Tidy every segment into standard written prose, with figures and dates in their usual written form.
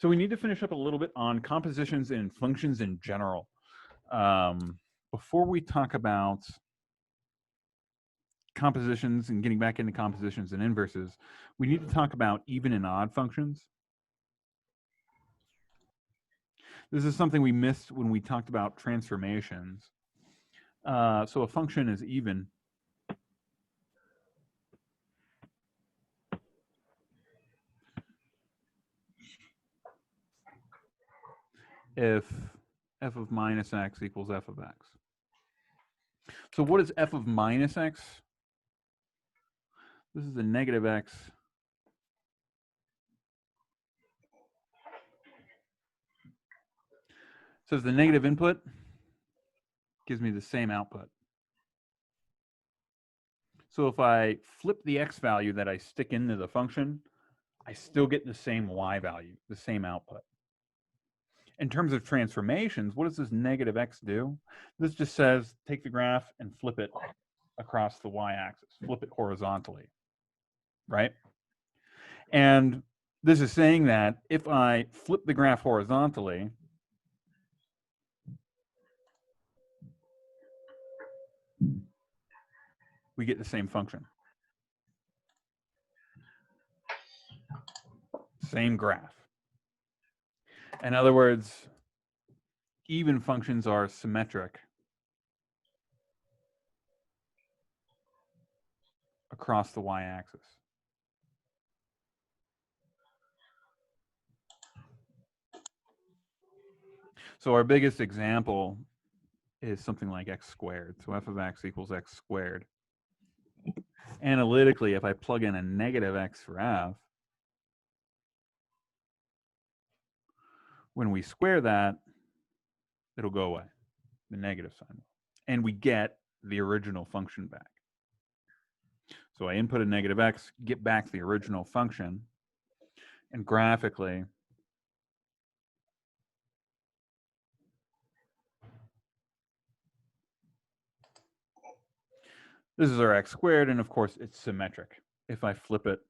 So we need to finish up a little bit on compositions and functions in general. Before we talk about compositions and getting back into compositions and inverses, we need to talk about even and odd functions. This is something we missed when we talked about transformations. So a function is even if f of minus x equals f of x. So what is f of minus x? This is a negative x so the negative input gives me the same output. So if I flip the x value that I stick into the function, I still get the same y value, the same output. In terms of transformations, what does this negative x do? This just says take the graph and flip it across the y-axis, flip it horizontally, right? And this is saying that if I flip the graph horizontally, we get the same function. Same graph. In other words, even functions are symmetric across the y-axis. So our biggest example is something like x squared. So f of x equals x squared. Analytically, if I plug in a negative x for f, when we square that, it'll go away, the negative sign. And we get the original function back. So I input a negative x, get back the original function, and graphically, this is our x squared, and of course it's symmetric. If I flip it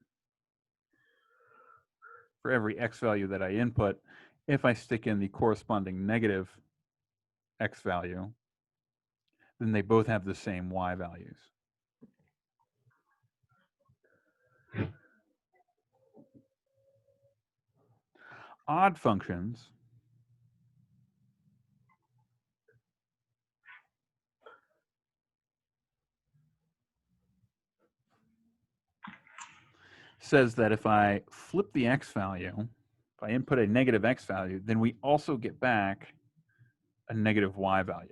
for every x value that I input, if I stick in the corresponding negative x value, then they both have the same y values. Odd functions says that if I flip the x value, if I input a negative x value, then we also get back a negative y value.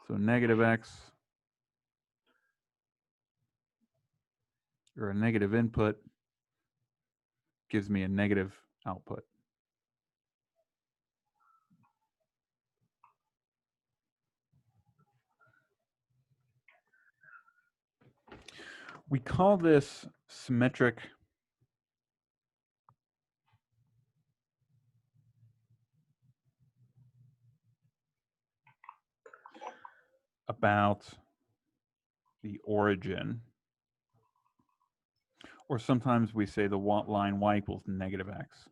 So negative x, or a negative input, gives me a negative output. We call this symmetric about the origin, or sometimes we say the line y equals negative x.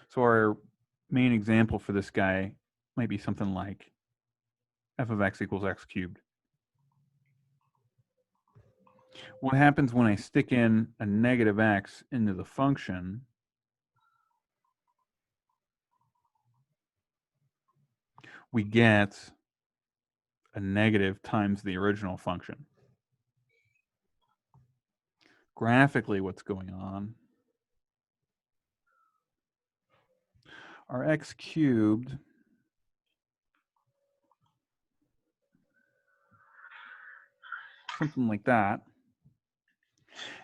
So our main example for this guy might be something like f of x equals x cubed. What happens when I stick in a negative x into the function? We get a negative times the original function. Graphically, what's going on? Our x cubed something like that.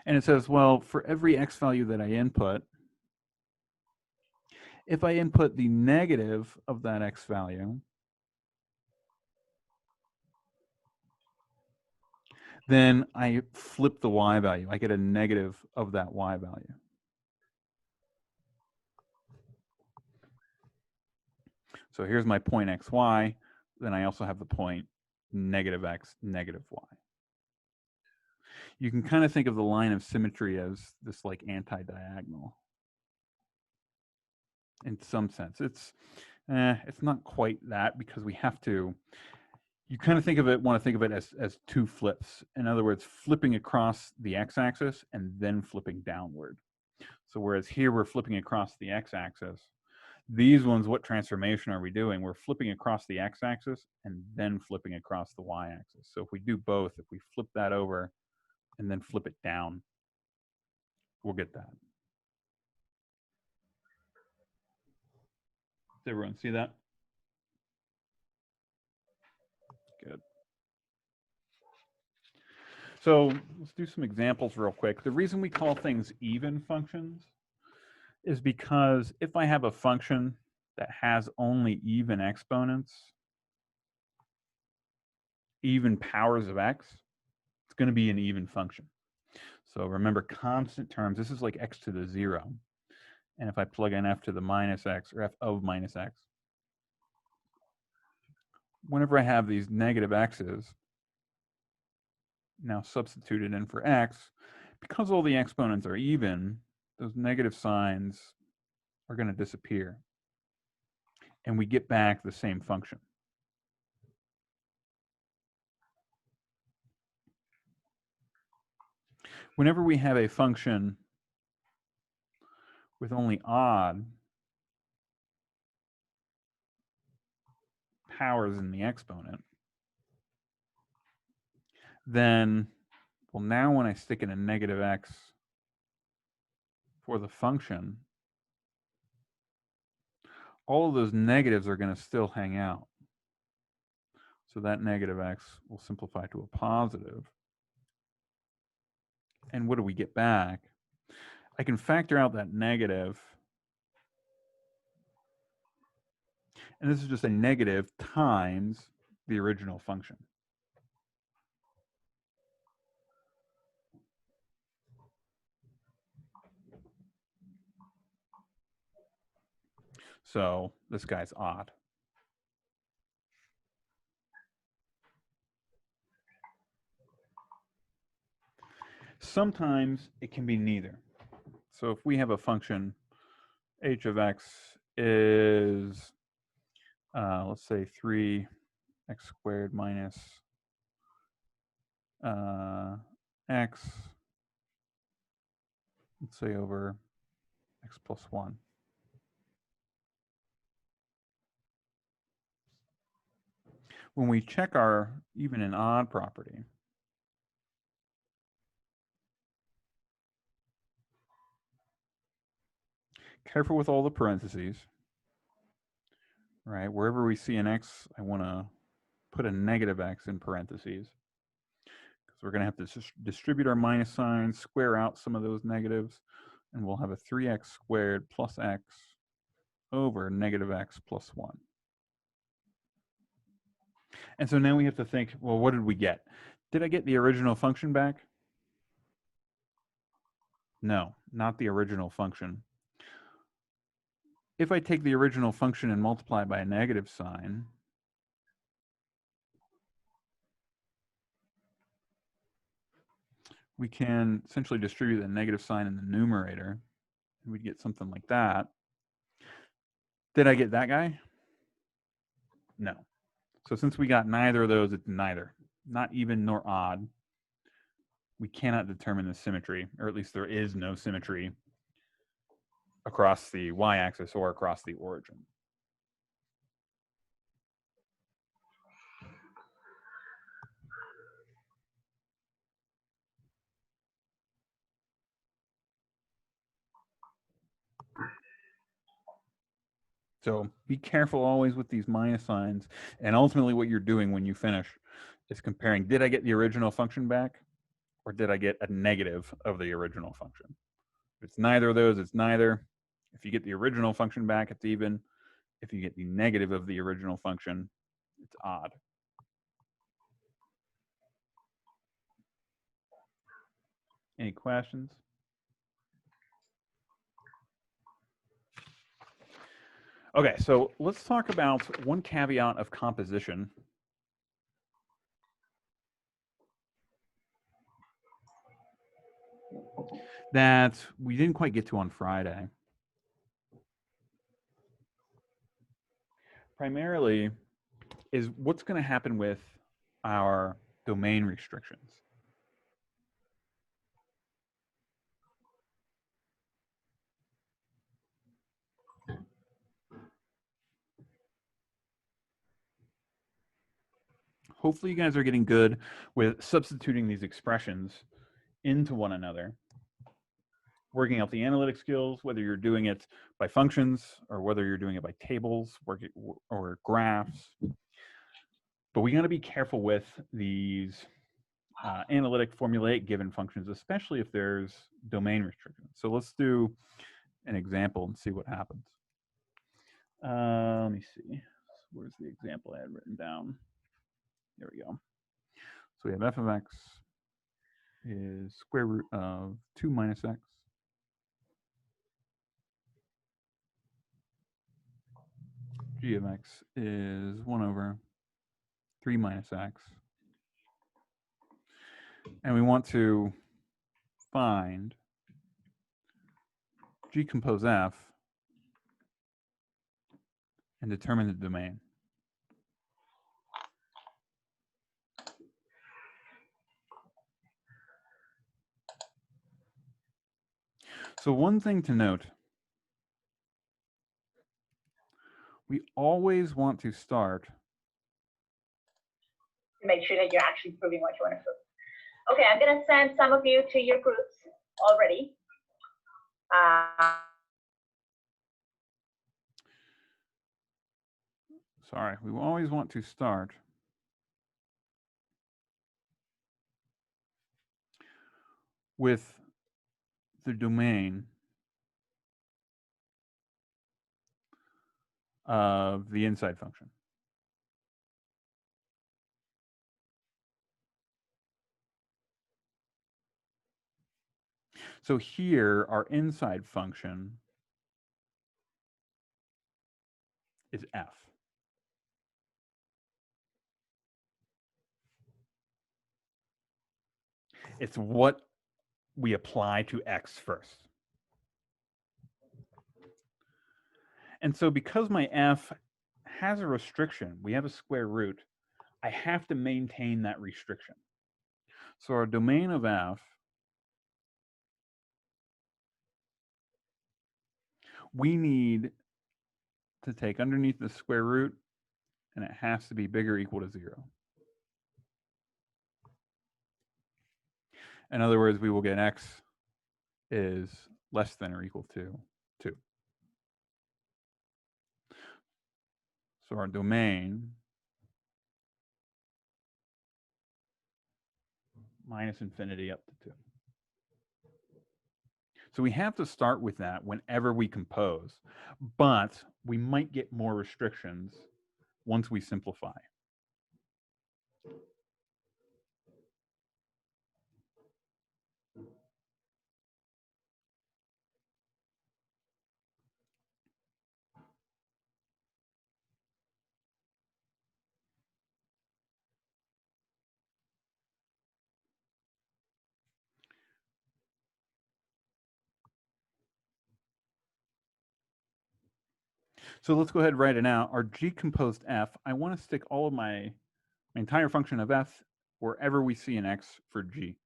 And it says, well, for every x value that I input, if I input the negative of that x value, then I flip the y value. I get a negative of that y value. So here's my point xy. Then I also have the point negative x, negative y. You can kind of think of the line of symmetry as this like anti-diagonal. In some sense, it's not quite that, because we have to. You kind of want to think of it as two flips. In other words, flipping across the x-axis and then flipping downward. So whereas here we're flipping across the x-axis, these ones, what transformation are we doing? We're flipping across the x-axis and then flipping across the y-axis. So if we do both, if we flip that over and then flip it down, we'll get that. Does everyone see that? Good. So let's do some examples real quick. The reason we call things even functions is because if I have a function that has only even exponents, even powers of x, it's going to be an even function. So remember, constant terms, this is like x to the 0. And if I plug in f to the minus x, or f of minus x, whenever I have these negative x's now substituted in for x, because all the exponents are even, those negative signs are going to disappear. And we get back the same function. Whenever we have a function with only odd powers in the exponent, then, well, now when I stick in a negative x for the function, all of those negatives are going to still hang out. So that negative x will simplify to a positive. And what do we get back? I can factor out that negative. And this is just a negative times the original function. So this guy's odd. Sometimes it can be neither. So if we have a function, h of x is, let's say 3x squared minus x, let's say over x plus 1. When we check our even and odd property, careful with all the parentheses, right? Wherever we see an x, I want to put a negative x in parentheses, because we're going to have to distribute our minus signs, square out some of those negatives, and we'll have a 3x squared plus x over negative x plus 1. And so now we have to think, well, what did we get? Did I get the original function back? No, not the original function. If I take the original function and multiply by a negative sign, we can essentially distribute the negative sign in the numerator, and we'd get something like that. Did I get that guy? No. So since we got neither of those, it's neither, not even nor odd. We cannot determine the symmetry, or at least there is no symmetry across the y-axis or across the origin. So be careful always with these minus signs. And ultimately what you're doing when you finish is comparing, did I get the original function back, or did I get a negative of the original function? If it's neither of those, it's neither. If you get the original function back, it's even. If you get the negative of the original function, it's odd. Any questions? Okay, so let's talk about one caveat of composition. that we didn't quite get to on Friday. Primarily is what's going to happen with our domain restrictions. Hopefully you guys are getting good with substituting these expressions into one another, working out the analytic skills, whether you're doing it by functions or whether you're doing it by tables or graphs. But we got to be careful with these analytic formulaic given functions, especially if there's domain restrictions. So let's do an example and see what happens. Let me see. Where's the example I had written down? There we go. So we have f of x is square root of 2 minus x. G of x is 1 over 3 minus x. And we want to find G compose f and determine the domain. So one thing to note, we always want to start. Make sure that you're actually proving what you want to prove. Okay, I'm going to send some of you to your groups already. Sorry, we always want to start with the domain of the inside function. So here, our inside function is f. It's what we apply to x first. And so because my f has a restriction, we have a square root, I have to maintain that restriction. So our domain of f we need to take underneath the square root, and it has to be bigger or equal to 0. In other words, we will get x is less than or equal to 2. So our domain minus infinity up to 2. So we have to start with that whenever we compose, but we might get more restrictions once we simplify. So let's go ahead and write it out. Our G composed f, I want to stick all of my entire function of f wherever we see an x for G.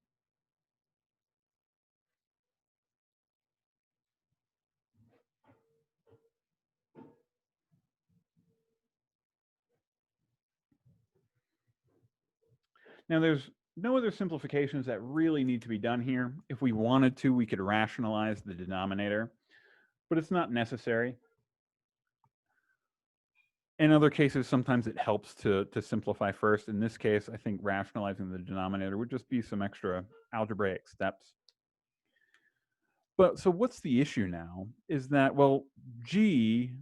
Now there's no other simplifications that really need to be done here. If we wanted to, we could rationalize the denominator, but it's not necessary. In other cases, sometimes it helps to simplify first. In this case, I think rationalizing the denominator would just be some extra algebraic steps. But so what's the issue now is that, well, G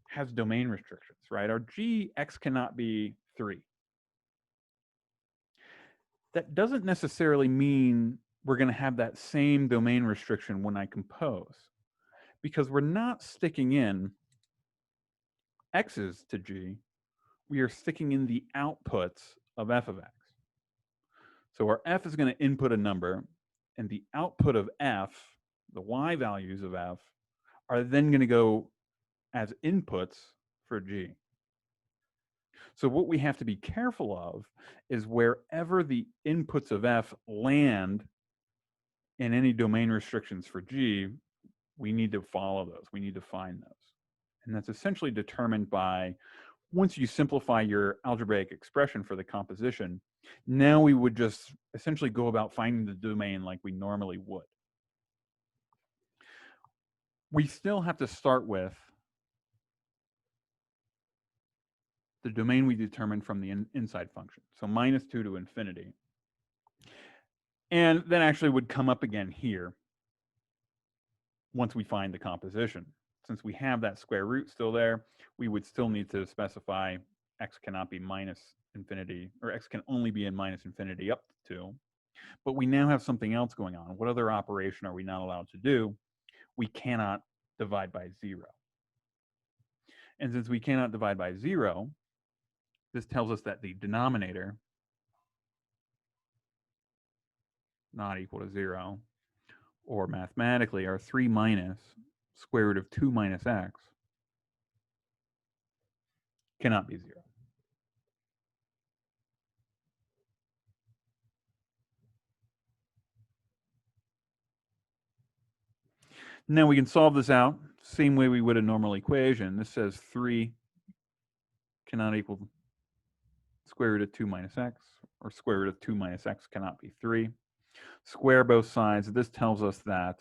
has domain restrictions, right? Our G, x cannot be 3. That doesn't necessarily mean we're going to have that same domain restriction when I compose, because we're not sticking in x's to G, we are sticking in the outputs of f of x. So our f is going to input a number, and the output of f, the y values of f, are then going to go as inputs for g. So what we have to be careful of is wherever the inputs of f land in any domain restrictions for g, we need to follow those. We need to find those. And that's essentially determined by, once you simplify your algebraic expression for the composition, now we would just essentially go about finding the domain like we normally would. We still have to start with the domain we determined from the inside function, so -2 to infinity. And then actually would come up again here once we find the composition. Since we have that square root still there, we would still need to specify x cannot be minus infinity, or x can only be in minus infinity up to 2. But we now have something else going on. What other operation are we not allowed to do? We cannot divide by 0. And since we cannot divide by 0, this tells us that the denominator not equal to 0, or mathematically our 3 minus square root of 2 minus x cannot be 0. Now we can solve this out same way we would a normal equation. This says 3 cannot equal square root of 2 minus x, or square root of 2 minus x cannot be 3. Square both sides. This tells us that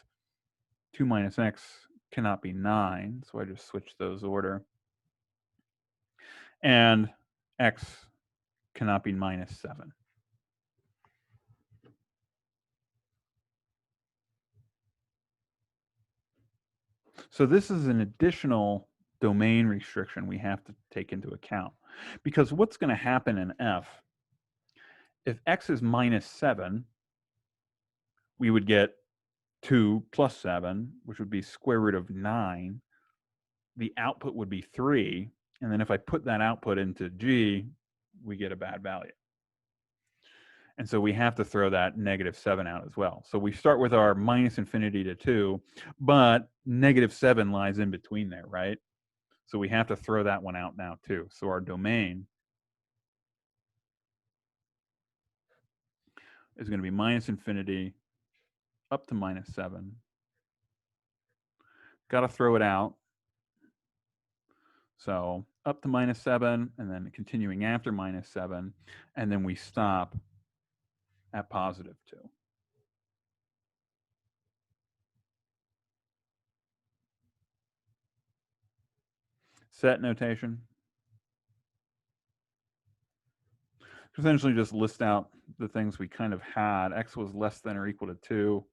2 minus x cannot be 9, so I just switch those order. And x cannot be minus 7. So this is an additional domain restriction we have to take into account. Because what's going to happen in f, if x is minus 7, we would get 2 plus 7, which would be square root of 9. The output would be 3. And then if I put that output into g, we get a bad value. And so we have to throw that -7 out as well. So we start with our minus infinity to 2, but -7 lies in between there, right? So we have to throw that one out now too. So our domain is going to be minus infinity up to -7. Got to throw it out. So up to -7, and then continuing after -7, and then we stop at +2. Set notation. Essentially just list out the things we kind of had. X was less than or equal to 2,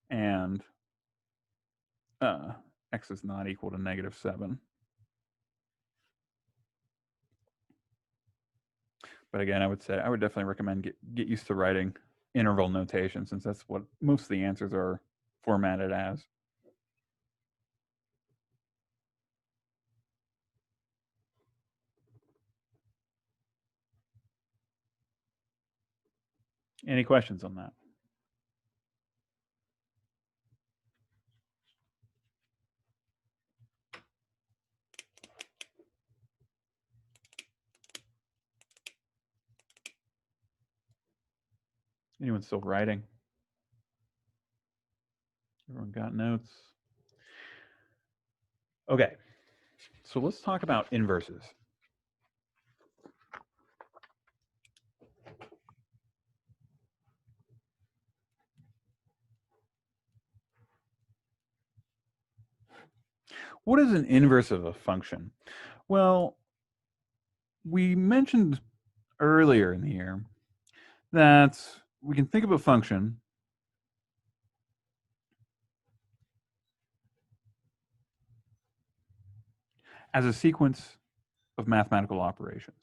and x is not equal to -7. But again, I would definitely recommend get used to writing interval notation, since that's what most of the answers are formatted as. Any questions on that? Anyone still writing? Everyone got notes? Okay, so let's talk about inverses. What is an inverse of a function? Well, we mentioned earlier in here that we can think of a function as a sequence of mathematical operations.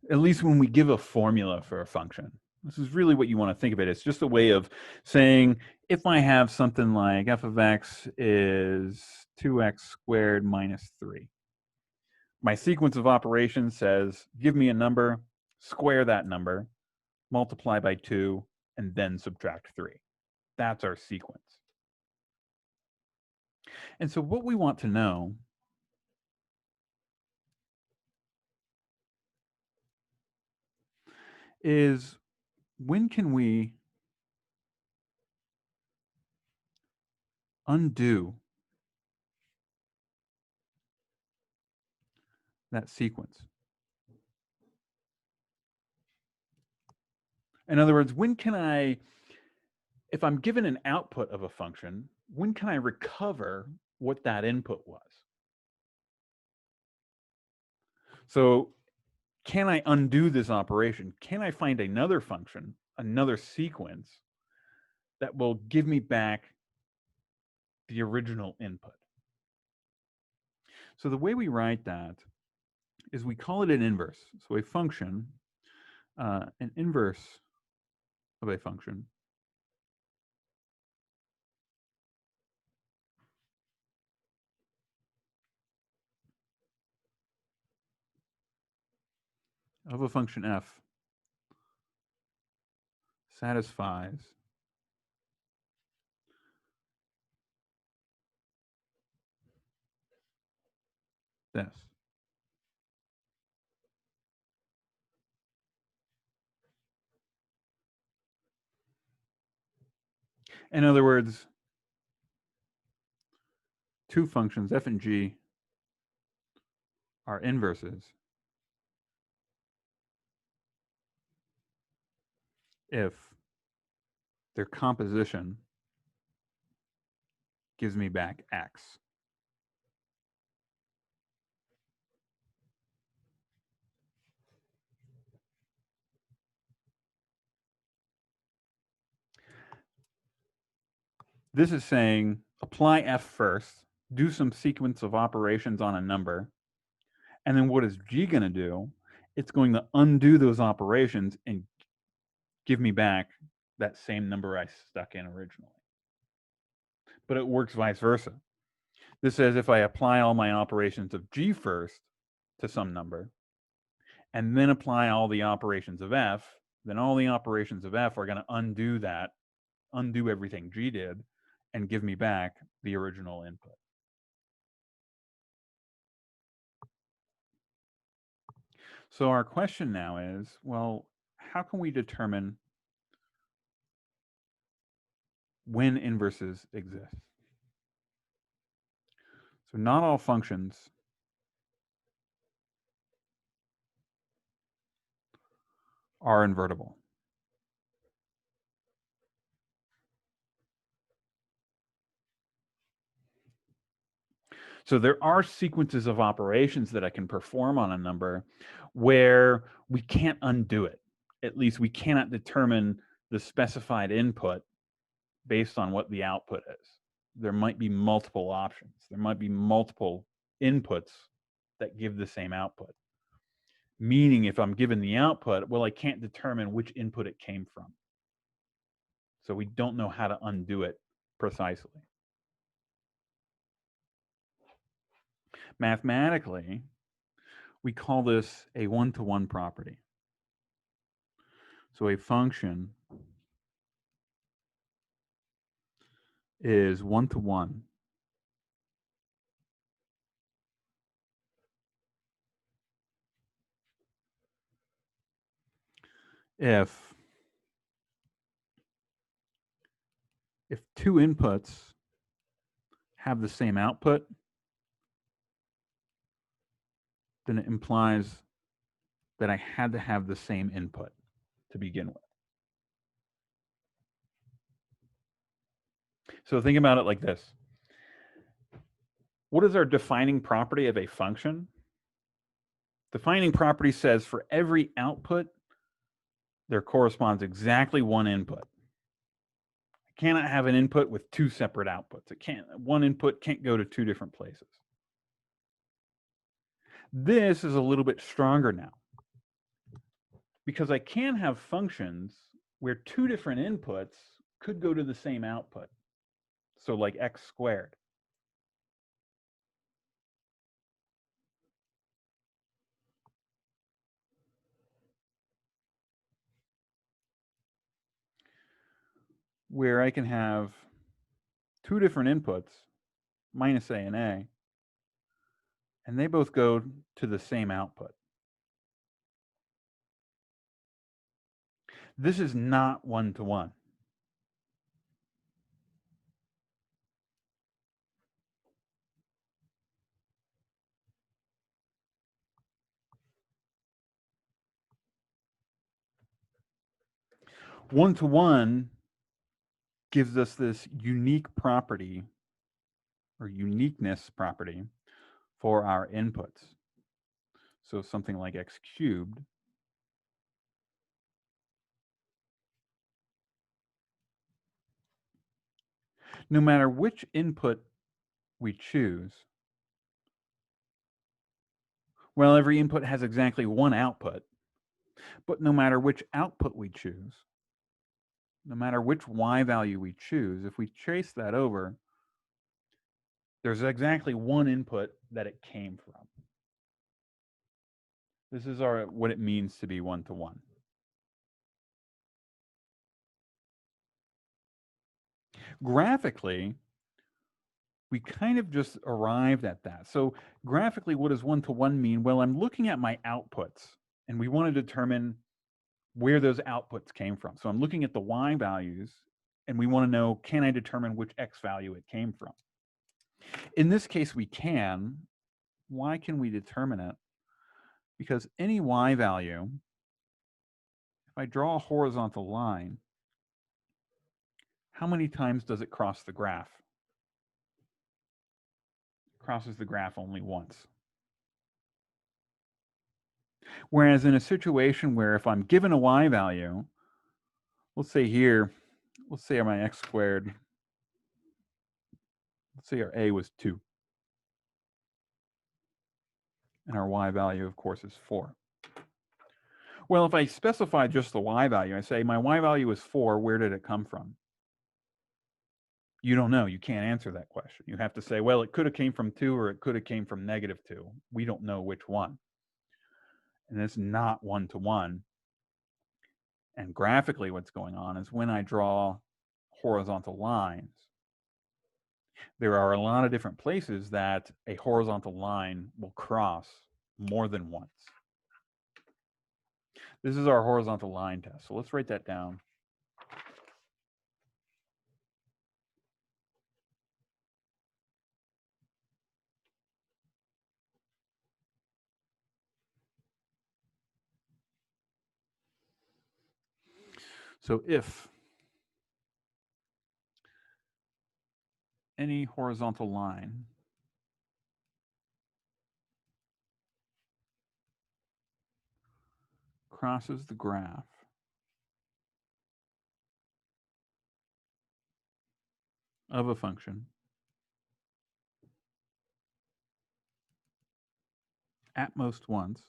At least when we give a formula for a function. This is really what you want to think of it. It's just a way of saying, if I have something like f of x is 2x squared minus 3. My sequence of operations says, give me a number, square that number, multiply by 2, and then subtract 3. That's our sequence. And so what we want to know is, when can we undo that sequence? In other words, when can I, if I'm given an output of a function, when can I recover what that input was? So can I undo this operation? Can I find another function, another sequence that will give me back the original input? So the way we write that is we call it an inverse. So a function, an inverse of a function of a function f satisfies this. In other words, two functions, f and g, are inverses if their composition gives me back x. This is saying apply f first, do some sequence of operations on a number, and then what is g going to do? It's going to undo those operations and give me back that same number I stuck in originally. But it works vice versa. This says if I apply all my operations of g first to some number, and then apply all the operations of f, then all the operations of f are going to undo that, undo everything g did, and give me back the original input. So our question now is, well, how can we determine when inverses exist? So not all functions are invertible. So there are sequences of operations that I can perform on a number where we can't undo it. At least we cannot determine the specified input based on what the output is. There might be multiple options. There might be multiple inputs that give the same output. Meaning if I'm given the output, well, I can't determine which input it came from. So we don't know how to undo it precisely. Mathematically, we call this a one-to-one property. So a function is one-to-one if two inputs have the same output, then it implies that I had to have the same input to begin with. So think about it like this. What is our defining property of a function? Defining property says for every output, there corresponds exactly one input. I cannot have an input with two separate outputs. One input can't go to two different places. This is a little bit stronger now, because I can have functions where two different inputs could go to the same output. So like x squared. Where I can have two different inputs, minus a and a, and they both go to the same output. This is not one-to-one. One-to-one gives us this unique property or uniqueness property for our inputs. So something like x cubed no matter which input we choose, well, every input has exactly one output, but no matter which output we choose, no matter which y value we choose, if we trace that over, there's exactly one input that it came from. This is what it means to be one-to-one. Graphically, we kind of just arrived at that. So graphically, what does one-to-one mean? Well, I'm looking at my outputs, and we want to determine where those outputs came from. So I'm looking at the y values, and we want to know, can I determine which x value it came from? In this case, we can. Why can we determine it? Because any y value, if I draw a horizontal line, how many times does it cross the graph? It crosses the graph only once. Whereas in a situation where if I'm given a y value, let's say here, let's say my x squared, let's say our a was 2. And our y value, of course, is 4. Well, if I specify just the y value, I say my y value is 4, where did it come from? You don't know. You can't answer that question. You have to say, well, it could have came from 2 or it could have came from -2. We don't know which one. And it's not one-to-one. And graphically what's going on is when I draw horizontal lines, there are a lot of different places that a horizontal line will cross more than once. This is our horizontal line test. So let's write that down. So if any horizontal line crosses the graph of a function at most once,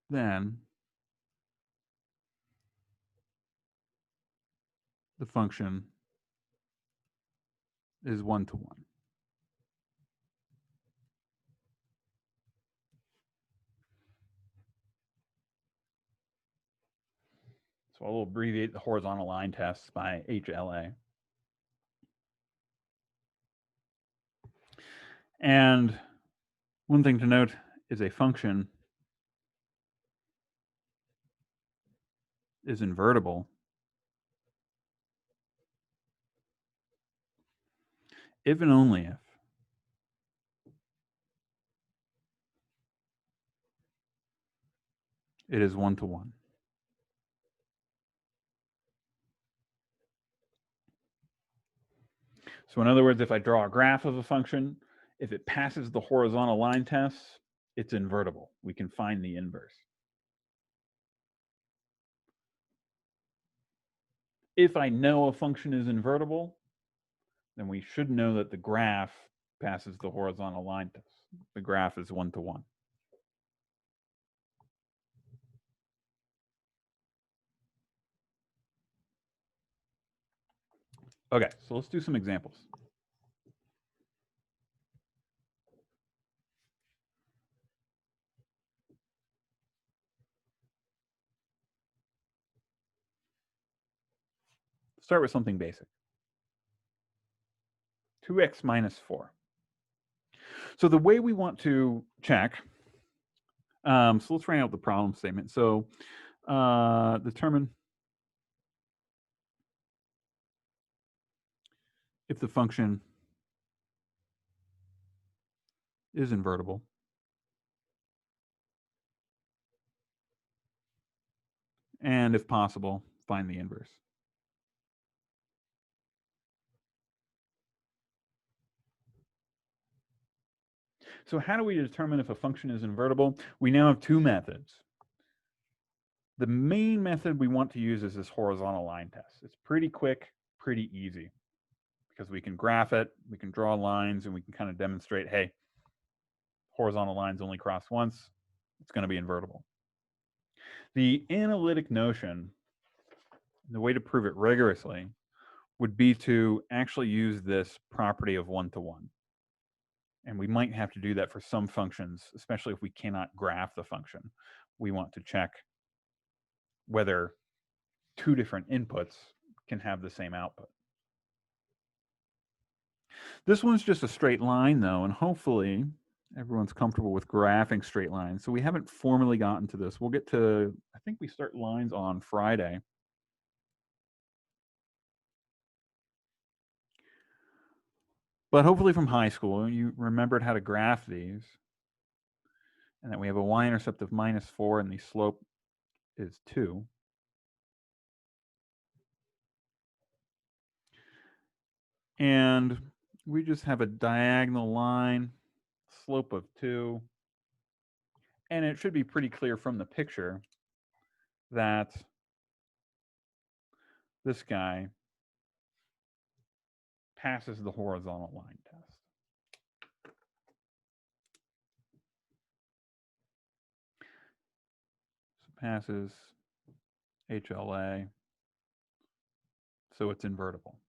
then the function is one-to-one. So I'll abbreviate the horizontal line test by HLA. And one thing to note is a function is invertible if and only if it is one-to-one. So in other words, if I draw a graph of a function, if it passes the horizontal line test, it's invertible. We can find the inverse. If I know a function is invertible, then we should know that the graph passes the horizontal line test. The graph is one-to-one. Okay, so let's do some examples. Start with something basic. 2x minus 4. So the way we want to check, so let's write out the problem statement. So determine if the function is invertible. And if possible, find the inverse. So how do we determine if a function is invertible? We now have two methods. The main method we want to use is this horizontal line test. It's pretty quick, pretty easy, because we can graph it, we can draw lines, and we can kind of demonstrate, hey, horizontal lines only cross once, it's going to be invertible. The analytic notion, the way to prove it rigorously, would be to actually use this property of one-to-one. And we might have to do that for some functions, especially if we cannot graph the function. We want to check whether two different inputs can have the same output. This one's just a straight line, though, and hopefully everyone's comfortable with graphing straight lines. So we haven't formally gotten to this. We'll get to, I think we start lines on Friday. But hopefully from high school, you remembered how to graph these, and that we have a y-intercept of -4 and the slope is 2. And we just have a diagonal line, slope of 2. And it should be pretty clear from the picture that this guy passes the horizontal line test. So passes HLA, so it's invertible.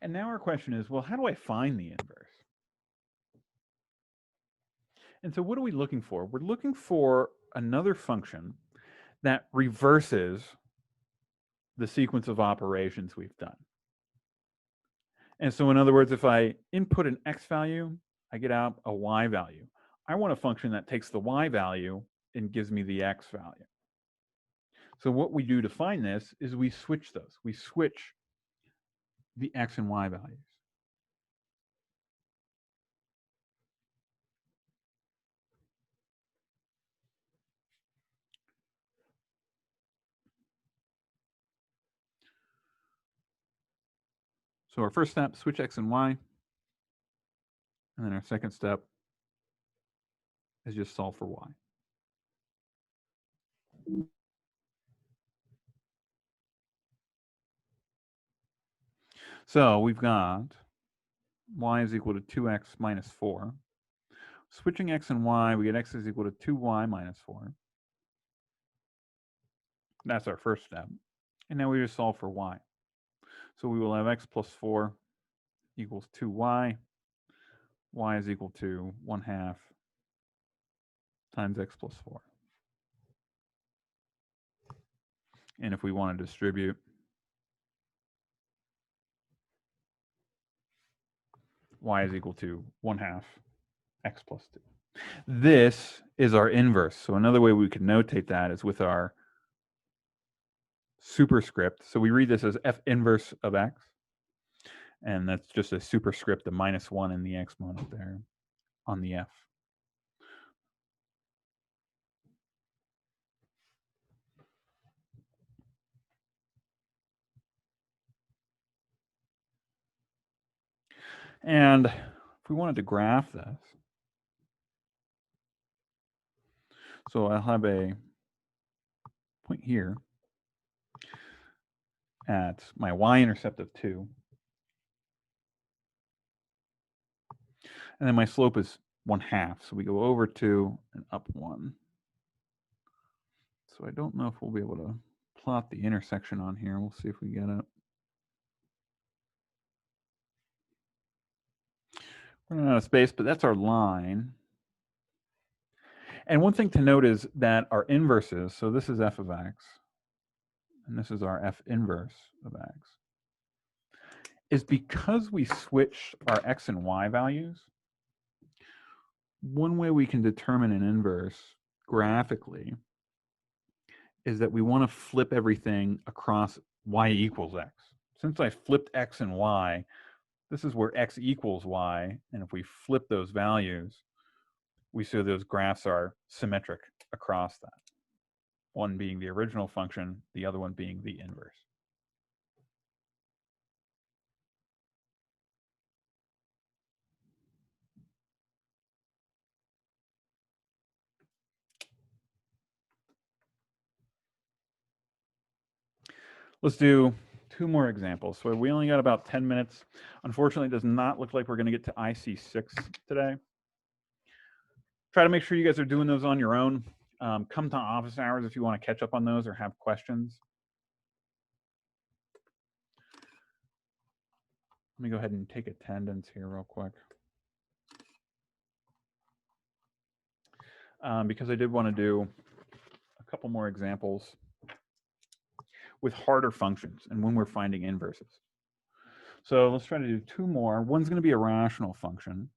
And now our question is, well, how do I find the inverse? And so what are we looking for? We're looking for another function that reverses the sequence of operations we've done. And so in other words, if I input an x value, I get out a y value. I want a function that takes the y value and gives me the x value. So what we do to find this is we switch those. We switch the x and y values. So our first step, switch x and y. And then our second step is just solve for y. So we've got y is equal to 2x minus 4. Switching x and y, we get x is equal to 2y minus 4. That's our first step. And now we just solve for y. So we will have x plus 4 equals 2y. Y is equal to 1/2 times x plus 4. And if we want to distribute, y is equal to 1/2 x plus 2. This is our inverse. So another way we could notate that is with our superscript. So we read this as f inverse of x. And that's just a superscript, the -1 in the exponent there on the f. And if we wanted to graph this, so I'll have a point here at my y-intercept of 2. And then my slope is 1/2. So we go over 2 and up 1. So I don't know if we'll be able to plot the intersection on here. We'll see if we get it. We're running out of space, but that's our line. And one thing to note is that our inverses, so this is f of x, and this is our f inverse of x, is because we switched our x and y values. One way we can determine an inverse graphically is that we want to flip everything across y equals x. Since I flipped x and y, this is where x equals y, and if we flip those values, we see those graphs are symmetric across that. One being the original function, the other one being the inverse. Let's do 2 more examples. So we only got about 10 minutes. Unfortunately, it does not look like we're going to get to IC6 today. Try to make sure you guys are doing those on your own. Come to office hours if you want to catch up on those or have questions. Let me go ahead and take attendance here real quick. Because I did want to do a couple more examples with harder functions and when we're finding inverses. So let's try to do 2 more. One's going to be a rational function.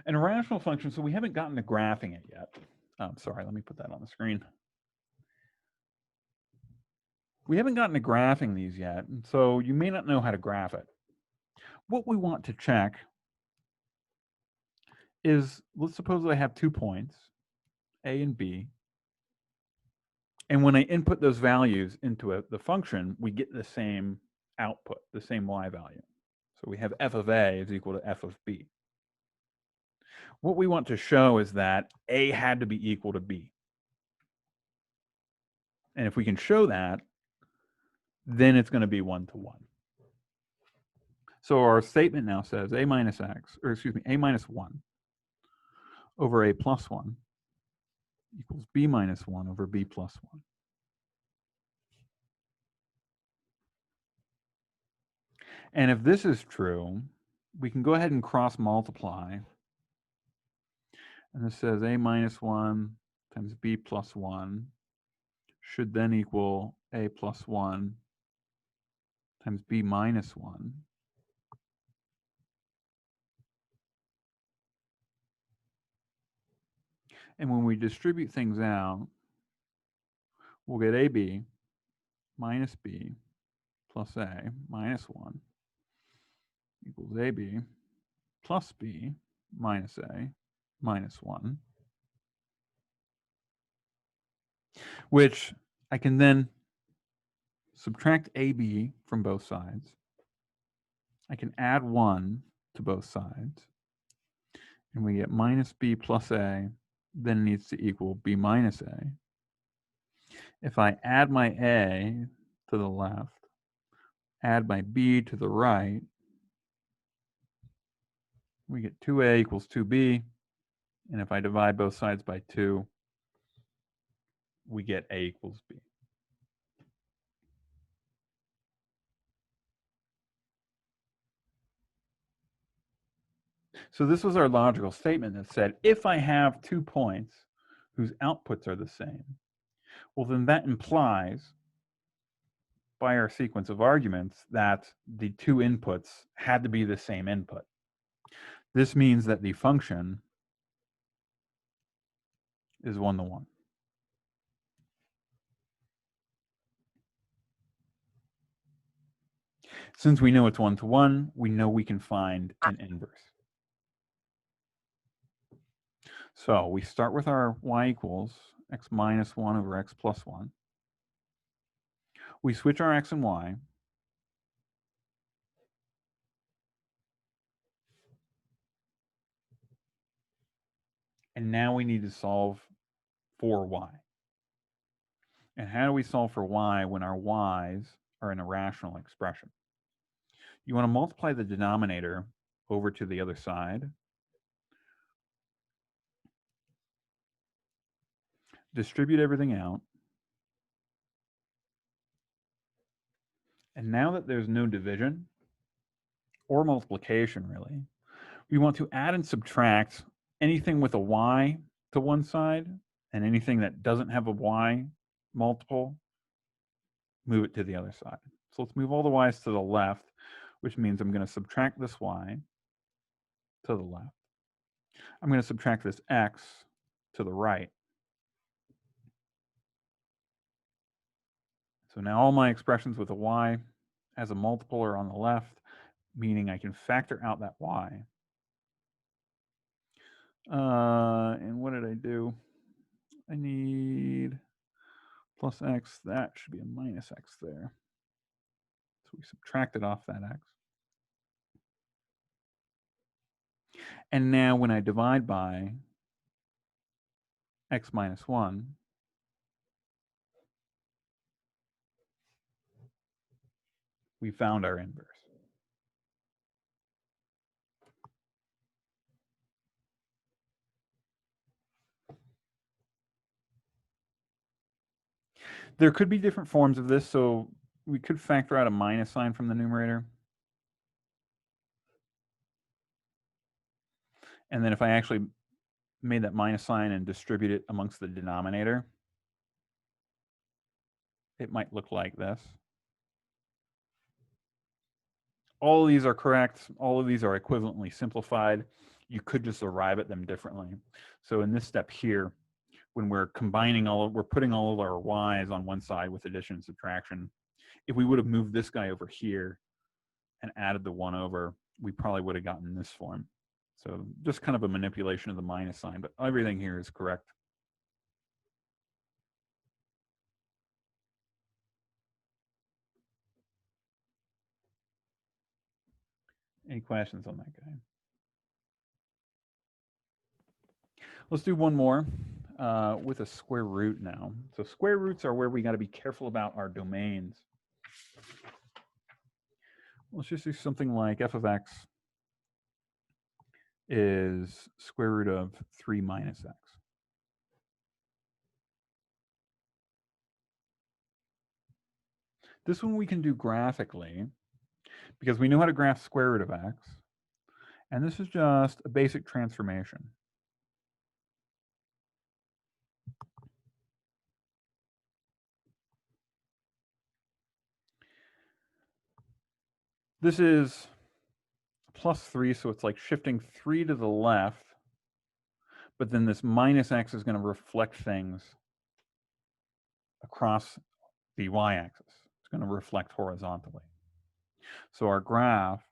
And a rational function, so we haven't gotten to graphing it yet. Sorry, let me put that on the screen. We haven't gotten to graphing these yet, and so you may not know how to graph it. What we want to check is, let's suppose that I have 2 points, A and B, and when I input those values into the function, we get the same output, the same y value. So we have f of A is equal to f of B. What we want to show is that A had to be equal to B. And if we can show that, then it's going to be 1-to-1. So our statement now says A minus x, or excuse me, A minus 1 over A plus 1 equals B minus 1 over B plus 1. And if this is true, we can go ahead and cross multiply. And this says A minus 1 times B plus 1 should then equal A plus 1 times B minus 1. And when we distribute things out, we'll get AB minus B plus A minus 1 equals AB plus B minus A minus 1, which I can then subtract AB from both sides. I can add 1 to both sides, and we get minus B plus A, then it needs to equal B minus A. If I add my A to the left, add my B to the right, we get 2A equals 2B, and if I divide both sides by 2, we get A equals B. So this was our logical statement that said, if I have 2 points whose outputs are the same, well, then that implies, by our sequence of arguments, that the 2 inputs had to be the same input. This means that the function is 1-to-1. Since we know it's 1-to-1, we know we can find an inverse. So we start with our y equals x minus 1 over x plus 1. We switch our x and y. And now we need to solve for y. And how do we solve for y when our y's or an irrational expression. You want to multiply the denominator over to the other side. Distribute everything out. And now that there's no division or multiplication, really, we want to add and subtract anything with a y to one side and anything that doesn't have a y multiple, move it to the other side. So let's move all the y's to the left, which means I'm going to subtract this y to the left. I'm going to subtract this x to the right. So now all my expressions with a y as a multiple are on the left, meaning I can factor out that y. And what did I do? I need plus x. That should be a minus x there. So we subtracted off that x. And now when I divide by x minus 1, we found our inverse. There could be different forms of this, so we could factor out a minus sign from the numerator. And then if I actually made that minus sign and distribute it amongst the denominator, it might look like this. All of these are correct. All of these are equivalently simplified. You could just arrive at them differently. So in this step here, when we're combining we're putting all of our y's on one side with addition and subtraction. If we would have moved this guy over here and added the 1 over, we probably would have gotten this form. So just kind of a manipulation of the minus sign, but everything here is correct. Any questions on that guy? Let's do one more with a square root now. So square roots are where we got to be careful about our domains. Let's just do something like f of x is square root of 3 minus x. This one we can do graphically because we know how to graph square root of x. And this is just a basic transformation. This is plus 3, so it's like shifting 3 to the left, but then this minus x is going to reflect things across the y-axis. It's going to reflect horizontally. So our graph,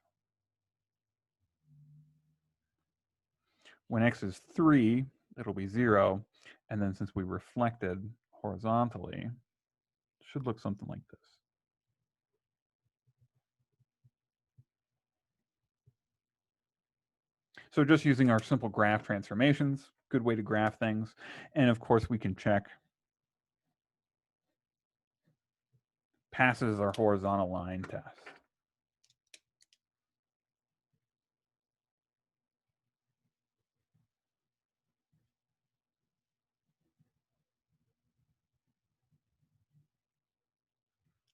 when x is 3, it'll be 0, and then since we reflected horizontally, it should look something like this. So just using our simple graph transformations, good way to graph things. And of course, we can check passes our horizontal line test.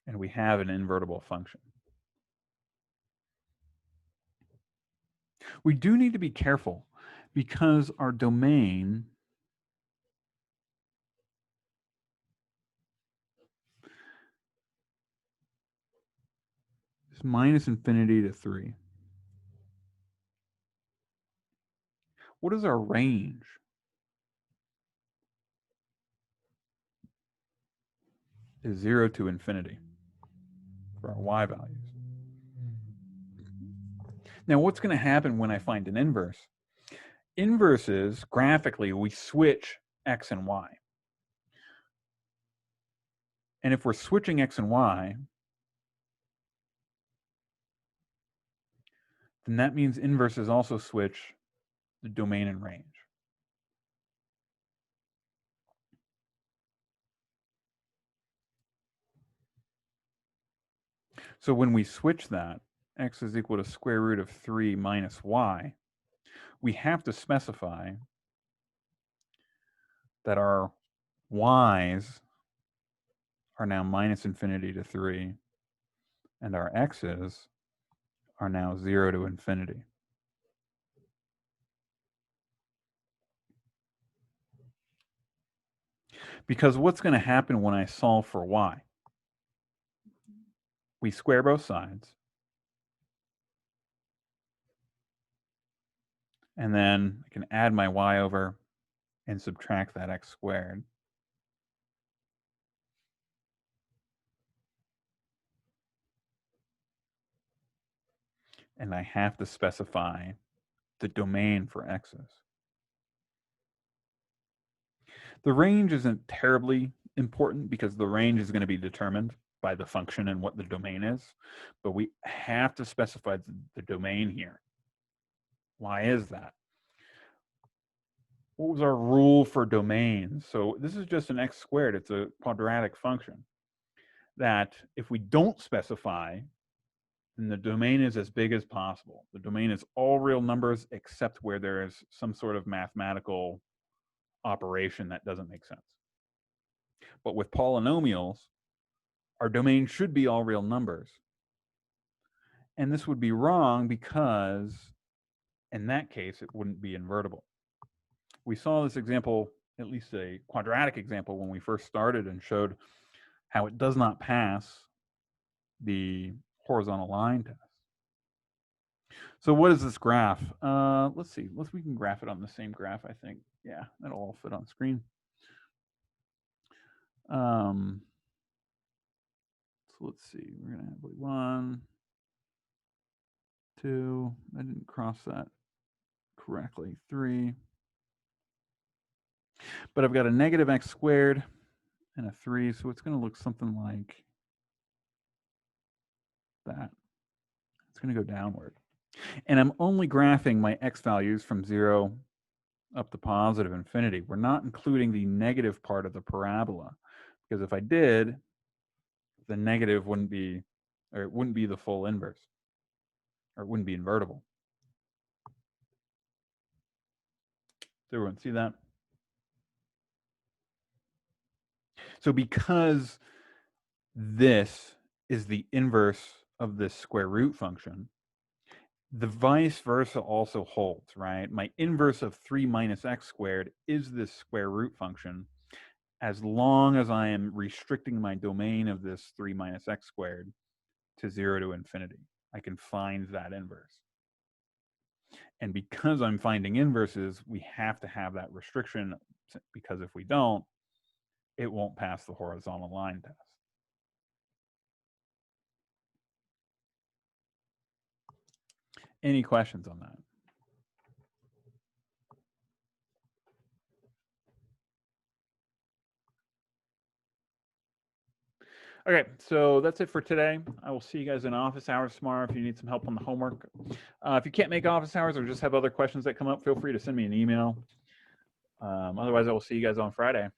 And we have an invertible function. We do need to be careful because our domain is minus infinity to 3. What is our range? Is 0 to infinity for our y values. Now, what's going to happen when I find an inverse? Inverses, graphically, we switch x and y. And if we're switching x and y, then that means inverses also switch the domain and range. So when we switch that, x is equal to square root of 3 minus y, we have to specify that our y's are now minus infinity to 3, and our x's are now 0 to infinity. Because what's going to happen when I solve for y? We square both sides, and then I can add my y over and subtract that x squared. And I have to specify the domain for x's. The range isn't terribly important because the range is going to be determined by the function and what the domain is, but we have to specify the domain here. Why is that? What was our rule for domains? So this is just an x squared. It's a quadratic function that if we don't specify, then the domain is as big as possible. The domain is all real numbers except where there is some sort of mathematical operation that doesn't make sense. But with polynomials, our domain should be all real numbers. And this would be wrong because in that case, it wouldn't be invertible. We saw this example, at least a quadratic example, when we first started and showed how it does not pass the horizontal line test. So what is this graph? Let's see. We can graph it on the same graph, I think. Yeah, that'll all fit on screen. So let's see. We're going to have 1, 2. I didn't cross that correctly. 3. But I've got a negative x squared and a 3, so it's going to look something like that. It's going to go downward. And I'm only graphing my x values from 0 up to positive infinity. We're not including the negative part of the parabola, because if I did, the negative wouldn't be, or it wouldn't be the full inverse, or it wouldn't be invertible. Does everyone see that? So because this is the inverse of this square root function, the vice versa also holds, right? My inverse of 3 minus x squared is this square root function, as long as I am restricting my domain of this 3 minus x squared to 0 to infinity. I can find that inverse. And because I'm finding inverses, we have to have that restriction, because if we don't, it won't pass the horizontal line test. Any questions on that? Okay, so that's it for today. I will see you guys in office hours tomorrow if you need some help on the homework. If you can't make office hours or just have other questions that come up, feel free to send me an email. Otherwise, I will see you guys on Friday.